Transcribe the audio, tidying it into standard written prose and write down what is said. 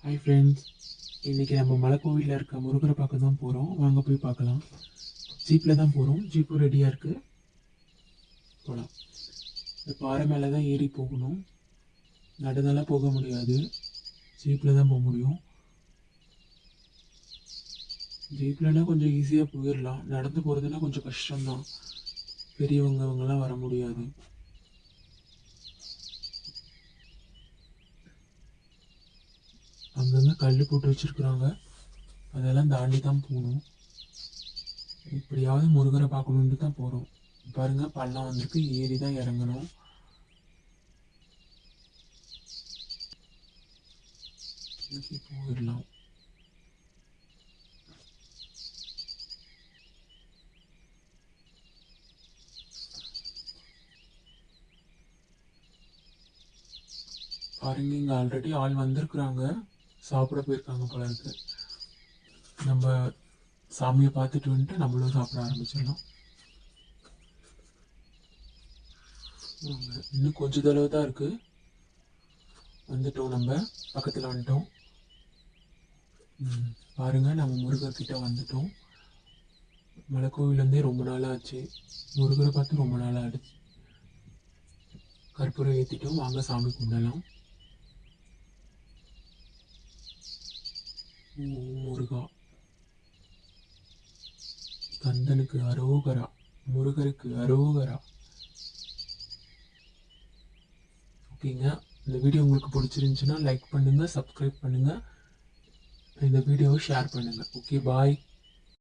Hi friends, இன்றைக்கி நம்ம மலைக்கோவிலில் இருக்க முருகரை பார்க்க தான் போகிறோம். வாங்க போய் பார்க்கலாம். ஜீப்பில் தான் போகிறோம். ஜீப்பு ரெடியாக இருக்குது, போகலாம். இந்த பாறை மேலே தான் ஏறி போகணும். நடந்தெல்லாம் போக முடியாது, ஜீப்பில் தான் போக முடியும். ஜீப்லனா கொஞ்சம் ஈஸியாக போயிடலாம். நடந்து போகிறதுனா கொஞ்சம் கஷ்டம்தான். பெரியவங்க அவங்கெல்லாம் வர முடியாது. அங்கங்கே கல் போட்டு வச்சுருக்குறாங்க, அதெல்லாம் தாண்டி தான் போகணும். இப்படியாவது முருகரை பார்க்கணுன்ட்டு தான் போகிறோம். பாருங்கள், பள்ளம் வந்திருக்கு, ஏறி தான் இறங்கணும். போயிடலாம். பாருங்க, இங்கே ஆல்ரெடி ஆள் வந்திருக்குறாங்க, சாப்பிட போயிருக்காங்க போல இருக்கு. நம்ம சாமியை பார்த்துட்டு வந்துட்டு நம்மளும் சாப்பிட ஆரம்பிச்சிடலாம். இன்னும் கொஞ்ச தடவை தான் இருக்கு. வந்துட்டோம், நம்ம பக்கத்தில் வந்துட்டோம். பாருங்க, நம்ம முருகர்கிட்ட வந்துட்டோம். மலைக்கோவிலேருந்தே ரொம்ப நாள் ஆச்சு. முருகரை பார்த்து ரொம்ப நாள் ஆயிடுச்சு. கற்பூரம் ஏற்றிட்டோம், வாங்க சாமி கும்பிடலாம். முருகா, கந்தனுக்கு அரோகரா, முருகருக்கு அரோகரா. ஓகேங்க, இந்த வீடியோ உங்களுக்கு பிடிச்சிருந்துச்சுன்னா லைக் பண்ணுங்கள், சப்ஸ்கிரைப் பண்ணுங்கள், இந்த வீடியோவை ஷேர் பண்ணுங்கள். ஓகே, பாய்.